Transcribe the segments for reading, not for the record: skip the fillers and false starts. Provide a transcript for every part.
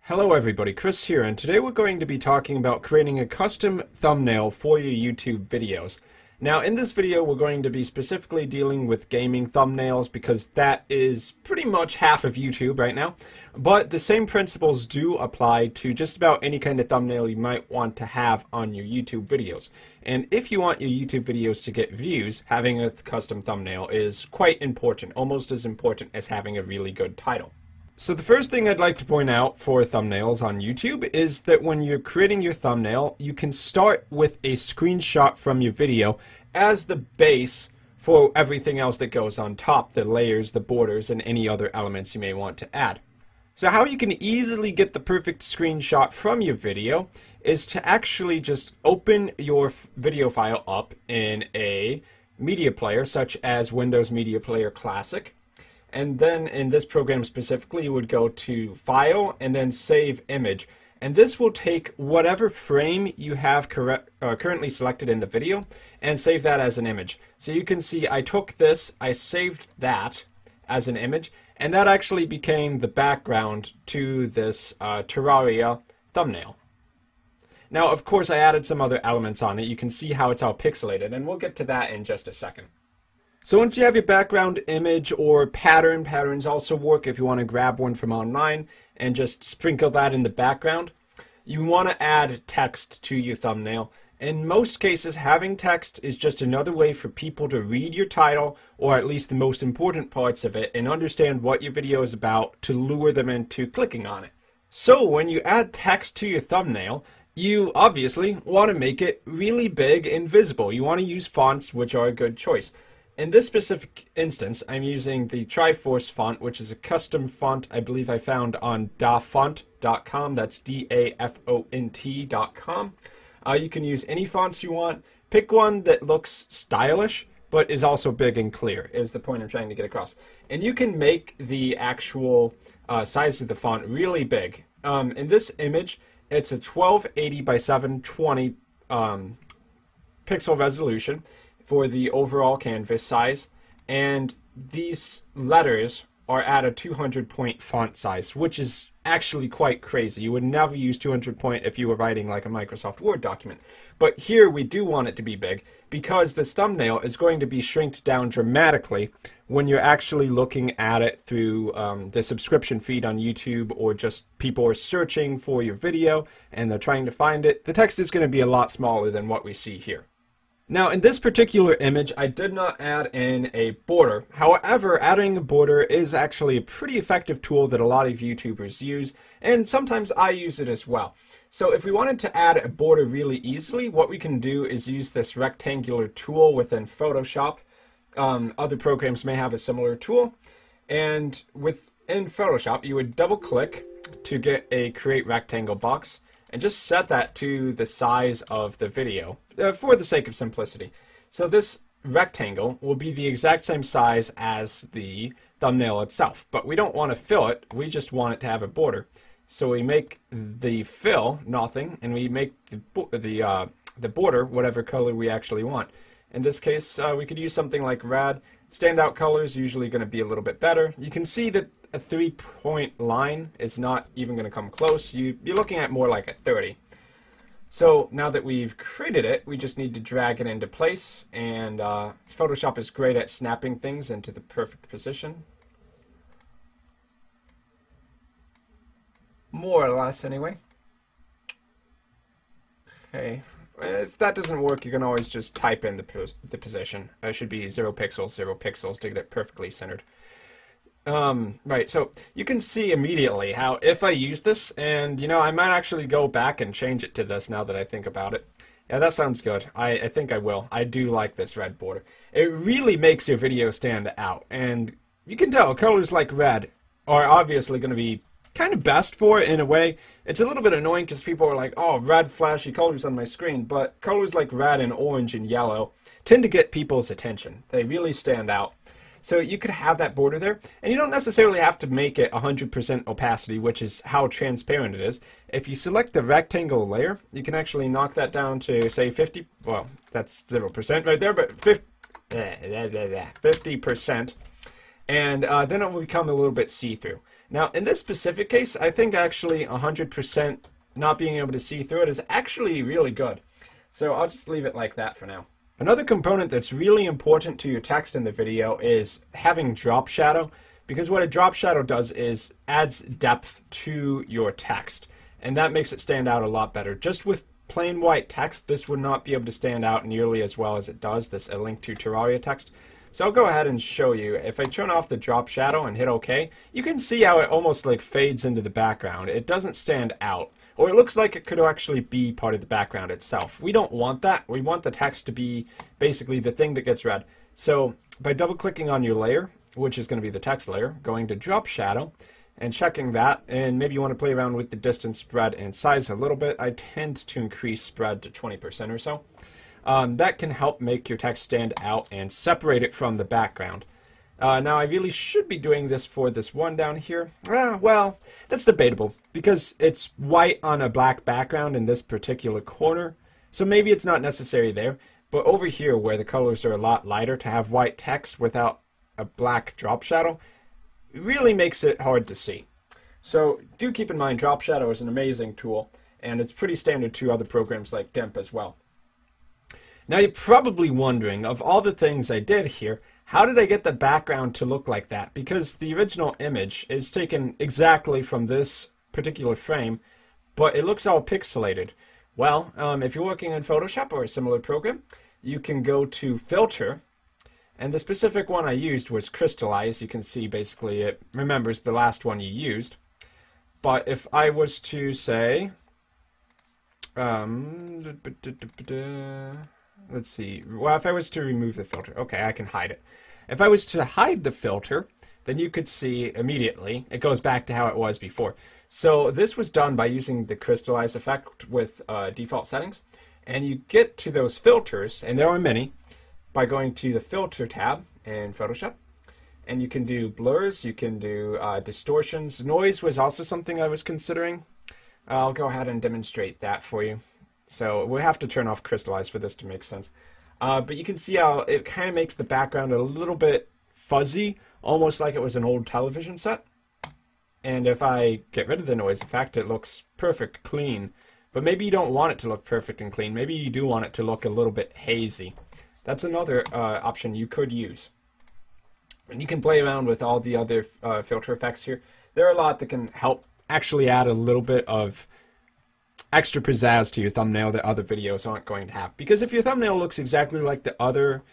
Hello everybody, Chris here, and today we're going to be talking about creating a custom thumbnail for your YouTube videos. Now in this video we're going to be specifically dealing with gaming thumbnails because that is pretty much half of YouTube right now, but the same principles do apply to just about any kind of thumbnail you might want to have on your YouTube videos. And if you want your YouTube videos to get views, having a custom thumbnail is quite important, almost as important as having a really good title. So the first thing I'd like to point out for thumbnails on YouTube is that when you're creating your thumbnail, you can start with a screenshot from your video as the base for everything else that goes on top, the layers, the borders, and any other elements you may want to add. So how you can easily get the perfect screenshot from your video is to actually just open your video file up in a media player such as Windows Media Player Classic. And then in this program specifically, you would go to File and then Save Image. And this will take whatever frame you have currently selected in the video and save that as an image. So you can see I took this, I saved that as an image, and that actually became the background to this Terraria thumbnail. Now, of course, I added some other elements on it. You can see how it's all pixelated, and we'll get to that in just a second. So once you have your background image or pattern, patterns also work if you want to grab one from online and just sprinkle that in the background. You want to add text to your thumbnail. In most cases, having text is just another way for people to read your title, or at least the most important parts of it, and understand what your video is about to lure them into clicking on it. So when you add text to your thumbnail, you obviously want to make it really big and visible. You want to use fonts which are a good choice. In this specific instance, I'm using the Triforce font, which is a custom font I believe I found on dafont.com. That's DAFONT.com. You can use any fonts you want. Pick one that looks stylish, but is also big and clear, is the point I'm trying to get across. And you can make the actual size of the font really big. In this image, it's a 1280 by 720 pixel resolution for the overall canvas size, and these letters are at a 200 point font size, which is actually quite crazy. You would never use 200 point if you were writing like a Microsoft Word document. But here we do want it to be big because this thumbnail is going to be shrinked down dramatically when you're actually looking at it through the subscription feed on YouTube, or just people are searching for your video and they're trying to find it. The text is going to be a lot smaller than what we see here. Now in this particular image, I did not add in a border. However, adding a border is actually a pretty effective tool that a lot of YouTubers use, and sometimes I use it as well. So if we wanted to add a border really easily, what we can do is use this rectangular tool within Photoshop. Other programs may have a similar tool, and within Photoshop you would double click to get a create rectangle box and just set that to the size of the video for the sake of simplicity. So this rectangle will be the exact same size as the thumbnail itself, but we don't want to fill it, we just want it to have a border. So we make the fill nothing, and we make the border whatever color we actually want. In this case, we could use something like red. Standout color is usually going to be a little bit better. You can see that a 3-point line is not even going to come close. You're looking at more like a 30. So now that we've created it, we just need to drag it into place, and Photoshop is great at snapping things into the perfect position. More or less, anyway. Okay. If that doesn't work, you can always just type in the position. It should be 0 pixels, 0 pixels to get it perfectly centered. Right, so you can see immediately how if I use this, and I might actually go back and change it to this now that I think about it. Yeah, that sounds good. I think I will. I do like this red border. It really makes your video stand out, and you can tell colors like red are obviously going to be kind of best for it in a way. It's a little bit annoying because people are like, oh, red flashy colors on my screen, but colors like red and orange and yellow tend to get people's attention. They really stand out. So you could have that border there, and you don't necessarily have to make it 100% opacity, which is how transparent it is. If you select the rectangle layer, you can actually knock that down to, say, 50, well, that's 0% right there, but 50%, and then it will become a little bit see-through. Now, in this specific case, I think actually 100% not being able to see through it is actually really good. So I'll just leave it like that for now. Another component that's really important to your text in the video is having drop shadow, because what a drop shadow does is adds depth to your text, and that makes it stand out a lot better. Just with plain white text, this would not be able to stand out nearly as well as it does, this A Link to Terraria text. So I'll go ahead and show you. If I turn off the drop shadow and hit OK, you can see how it almost like fades into the background. It doesn't stand out, or it looks like it could actually be part of the background itself. We don't want that. We want the text to be basically the thing that gets read. So by double clicking on your layer, which is going to be the text layer, going to drop shadow and checking that, and maybe you want to play around with the distance, spread, and size a little bit. I tend to increase spread to 20% or so. That can help make your text stand out and separate it from the background. Now, I really should be doing this for this one down here. Well, that's debatable, because it's white on a black background in this particular corner, so maybe it's not necessary there. But over here, where the colors are a lot lighter, to have white text without a black drop shadow really makes it hard to see. So do keep in mind, drop shadow is an amazing tool, and it's pretty standard to other programs like Gimp as well. Now you're probably wondering, of all the things I did here, how did I get the background to look like that? Because the original image is taken exactly from this particular frame, but it looks all pixelated. Well, if you're working in Photoshop or a similar program, you can go to Filter, and the specific one I used was Crystallize. You can see basically it remembers the last one you used. But if I was to say, let's see, well, if I was to remove the filter, okay, I can hide it. If I was to hide the filter, then you could see immediately it goes back to how it was before. So this was done by using the Crystallize effect with default settings, and you get to those filters, and there are many, by going to the Filter tab in Photoshop. And you can do blurs, you can do distortions. Noise was also something I was considering. I'll go ahead and demonstrate that for you. So we'll have to turn off Crystallize for this to make sense. But you can see how it kind of makes the background a little bit fuzzy, almost like it was an old television set. And if I get rid of the noise effect, it looks perfect, clean. But maybe you don't want it to look perfect and clean. Maybe you do want it to look a little bit hazy. That's another option you could use. And you can play around with all the other filter effects here. There are a lot that can help actually add a little bit of extra pizzazz to your thumbnail that other videos aren't going to have. Because if your thumbnail looks exactly like the other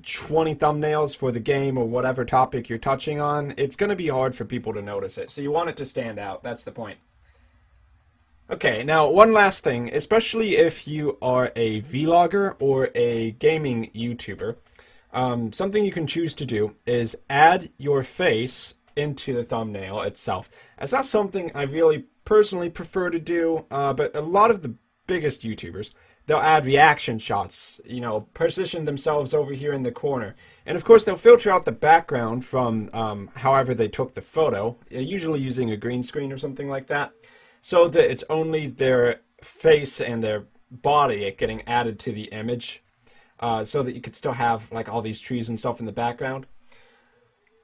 20 thumbnails for the game or whatever topic you're touching on, it's going to be hard for people to notice it. So you want it to stand out. That's the point. Okay, now one last thing, especially if you are a vlogger or a gaming YouTuber, something you can choose to do is add your face into the thumbnail itself. As that's something I really personally prefer to do, but a lot of the biggest YouTubers, they'll add reaction shots, you know, position themselves over here in the corner. And of course they'll filter out the background from however they took the photo, usually using a green screen or something like that, so that it's only their face and their body getting added to the image, so that you could still have like all these trees and stuff in the background.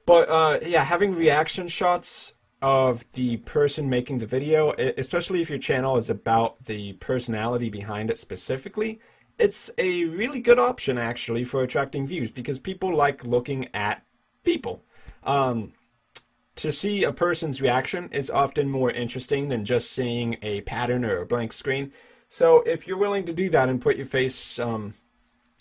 But yeah, having reaction shots of the person making the video, especially if your channel is about the personality behind it specifically, it's a really good option actually for attracting views, because people like looking at people. To see a person's reaction is often more interesting than just seeing a pattern or a blank screen. So if you're willing to do that and put your face on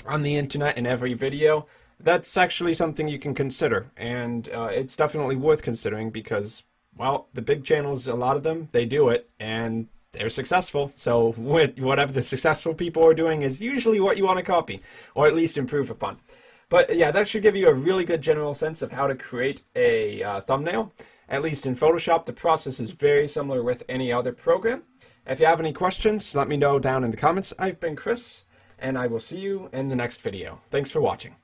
the internet in every video, that's actually something you can consider. And it's definitely worth considering because, well, the big channels, a lot of them, they do it and they're successful. So whatever the successful people are doing is usually what you want to copy, or at least improve upon. But yeah, that should give you a really good general sense of how to create a thumbnail. At least in Photoshop, the process is very similar with any other program. If you have any questions, let me know down in the comments. I've been Chris, and I will see you in the next video. Thanks for watching.